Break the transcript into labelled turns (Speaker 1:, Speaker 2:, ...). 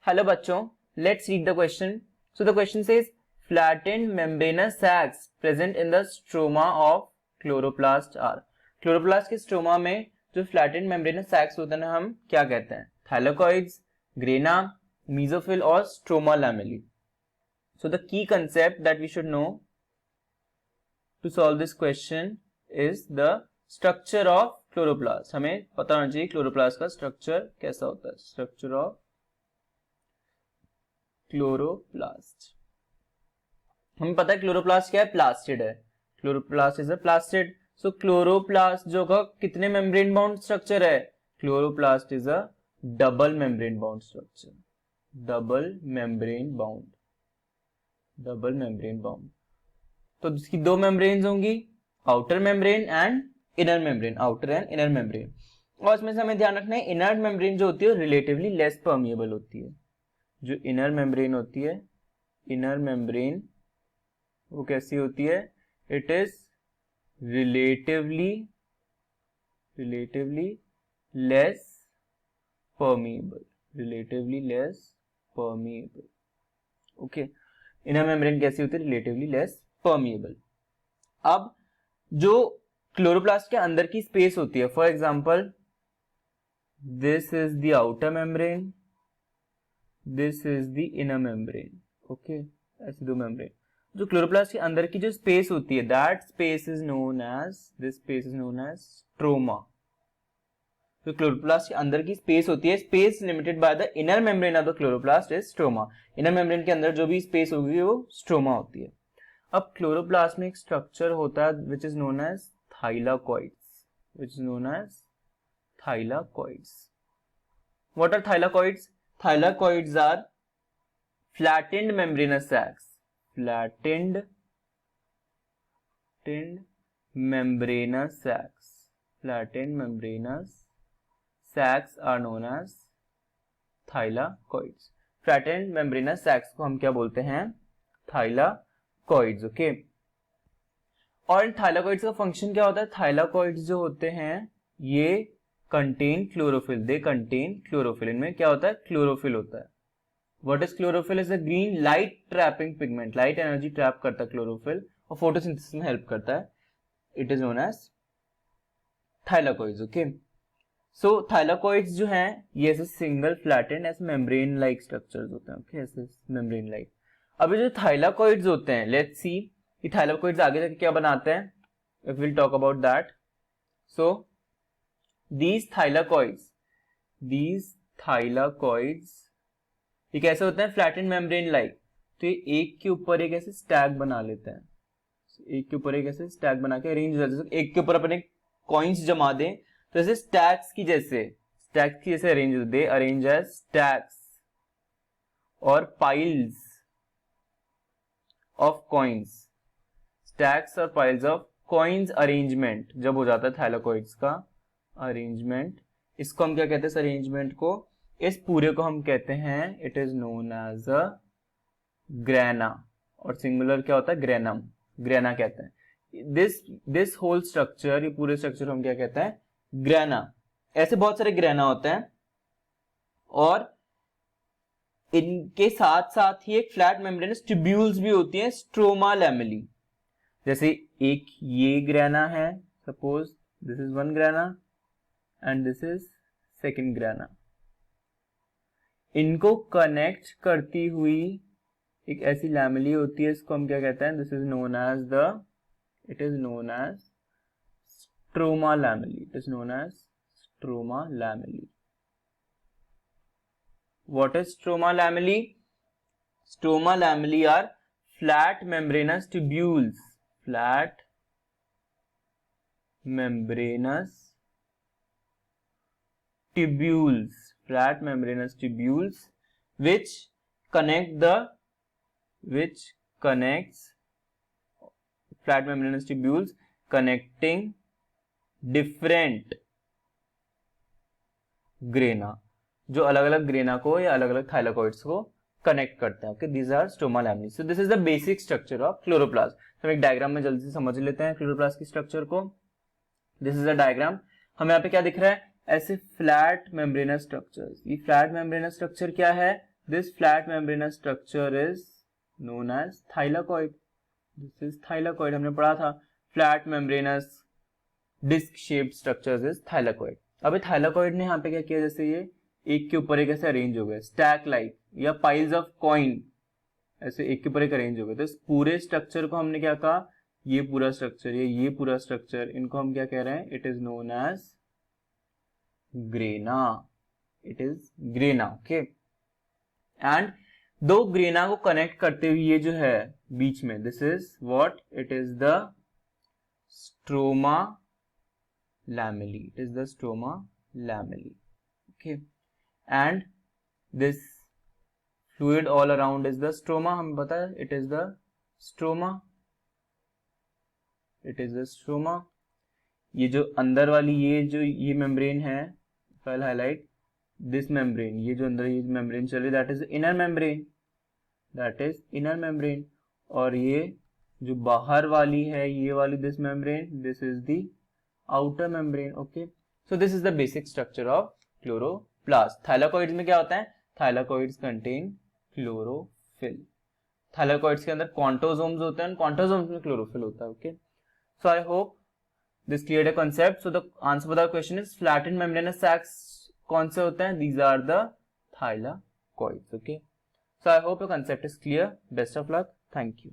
Speaker 1: Hello बच्चों, let's read the question. So the question says flattened membranous sacs present in the stroma of chloroplast are. Chloroplast के stroma में जो flattened membranous sacs होते हैं ना, हम क्या कहते हैं? thylakoids, grana, mesophyll और stroma lamellae. So the key concept that we should know to solve this question is the structure of chloroplast. हमें पता होना चाहिए क्लोरोप्लास्ट का स्ट्रक्चर कैसा होता है. Structure of chloroplast. हमें पता है क्लोरोप्लास्ट क्या है? प्लास्टिड है. Chloroplast is a plastid. So chloroplast जो का कितने मेम्ब्रेन बाउंड स्ट्रक्चर है? Chloroplast is a double membrane bound structure. Double membrane bound. Double membrane bound. तो इसकी दो मेम्ब्रेन्स होंगी, outer membrane and inner membrane. Outer and inner membrane. और इसमें से हमें ध्यान रखना है इनर मेम्ब्रेन जो होती है रिलेटिवली लेस परमिएबल होती है. जो इनर मेम्ब्रेन होती है, इनर मेम्ब्रेन वो कैसी होती है? It is relatively less permeable. Relatively less permeable. Okay, inner membrane कैसी होती है? Relatively less permeable. अब जो क्लोरोप्लास्ट के अंदर की स्पेस होती है, for example this is the outer membrane, this is the inner membrane. Okay, ऐसे दो मेम्ब्रेन. जो क्लोरोप्लास्ट के अंदर की जो स्पेस होती है, that space is known as, this space is known as stroma. जो क्लोरोप्लास्ट के अंदर की स्पेस होती है, space limited by the inner membrane of the chloroplast is stroma. Inner membrane के अंदर जो भी स्पेस होगी वो स्ट्रोमा होती है. अब क्लोरोप्लास्ट में एक स्ट्रक्चर होता है which is known as thylakoids. Which is known as thylakoids. What are thylakoids? Thylakoids are flattened membranous sacs. Flattened membranous sacs. Flattened membranous sacs are known as thylakoids. Flattened membranous sacs को हम क्या बोलते हैं? Thylakoids. Okay. और इन thylakoids का function क्या होता है? थाइलाकॉइड्स जो होते हैं ये contain chlorophyll. They contain chlorophyll. इनमें क्या होता है? क्लोरोफिल होता है. What is chlorophyll? Is a green light trapping pigment. Light energy trap करता है क्लोरोफिल और फोटोसिंथेसिस में हेल्प करता है. It is known as thylakoids. Okay, so thylakoids जो हैं ये ऐसे सिंगल फ्लैटेंड ऐसे मेम्ब्रेन लाइक स्ट्रक्चर्स होते हैं. ओके, ऐसे मेम्ब्रेन लाइक. अभी जो थाइलाकॉइड्स होते हैं, लेट्स सी ये थाइलाकॉइड्स आगे जाके क्या बनाते हैं. If will talk about that. So These thylakoids ये कैसे होते हैं? Flattened membrane like. तो ये एक के ऊपर एक ऐसे स्टैक बना लेते हैं. एक के ऊपर एक ऐसे स्टैक बना के अरेंज हो जाते हैं. एक के ऊपर अपने कॉइन्स जमा दें तो ऐसे स्टैक्स की जैसे अरेंज होते हैं. अरेंज एज स्टैक्स और पाइल्स ऑफ कॉइन्स. स्टैक्स और पाइल्स ऑफ कॉइन्स अरेंजमेंट जब हो जाता है थाइलाकॉइड्स का अरेंजमेंट. इसको हम क्या कहते हैं? इस अरेंजमेंट को, इस पूरे को हम कहते हैं, it is known as a grana. और सिंगुलर क्या होता है? ग्रेनम. ग्रेना कहते हैं. दिस होल स्ट्रक्चर, ये पूरे स्ट्रक्चर हम क्या कहते हैं? ग्रेना. ऐसे बहुत सारे ग्रेना होते हैं और इनके साथ साथ ही एक फ्लैट मेम्ब्रेनस ट्यूब्यूल्स भी होती हैं, स्ट्रोमा लैमेली. जैसे एक ये ग्रेना है, suppose this is one grana and this is second grana. इनको कनेक्ट करती हुई एक ऐसी लैमेली होती है, इसको हम क्या कहते हैं? This is known as it is known as stroma lamellae. It is known as stroma lamellae. What is stroma lamellae? Stroma lamellae are flat membranous tubules. Flat membranous tubules, flat membranous tubules which connects flat membranous tubules connecting different grana, जो अलग अलग grana को या अलग अलग thylakoids को connect करते हैं. Okay, these are stroma lamellae. So this is the basic structure of chloroplast. हम एक डायग्राम में जल्दी से समझ लेते हैं क्लोरोप्लास्ट की स्ट्रक्चर को. This is a diagram. हमें यहाँ पे क्या दिख रहा है? ऐसे फ्लैट मेम्ब्रेनस स्ट्रक्चर्स. ये फ्लैट मेम्ब्रेनस स्ट्रक्चर क्या है? this flat membranous structure is known as thylakoid. This is thylakoid. हमने पढ़ा था flat membranous disc shaped structures is thylakoid. अभी thylakoid ने यहाँ पे क्या किया, जैसे ये एक के ऊपर एक ऐसे अरेंज हो गए, स्टैक लाइक या पाइल्स ऑफ कॉइन, ऐसे एक के ऊपर एक अरेंज हो गए. तो इस पूरे स्ट्रक्चर को हमने क्या कहा, ये पूरा स्ट्रक्चर, ये पूरा स्ट्रक्चर, इनको हम क्या कह रहे हैं, it is known as grana. It is grana. Okay. And दो ग्रेना को कनेक्ट करते हुए ये जो है बीच में, this is what, it is the stroma lamellae. It is the stroma lamellae. Okay. And this fluid all around is the stroma. हमें पता है it is the stroma. It is the stroma. ये जो अंदर वाली ये मेम्ब्रेन है, file highlight this membrane, ये जो अंदर ये मेम्ब्रेन चल रही है, that is inner membrane. That is inner membrane. और ये जो बाहर वाली है, ये वाली this membrane, this is the outer membrane. Okay. So this is the basic structure of chloroplast. Thylakoids में क्या होता है, थाइलाकोइड्स कंटेन क्लोरोफिल. थाइलाकोइड्स के अंदर कॉन्टोसोम्स होते हैं, कॉन्टोसोम्स में क्लोरोफिल होता है. Okay. So I hope this clear the concept. So the answer for the question is flattened membranous sacs कौन से होते हैं, these are the thylakoids. Okay. So I hope your concept is clear. Best of luck. Thank you.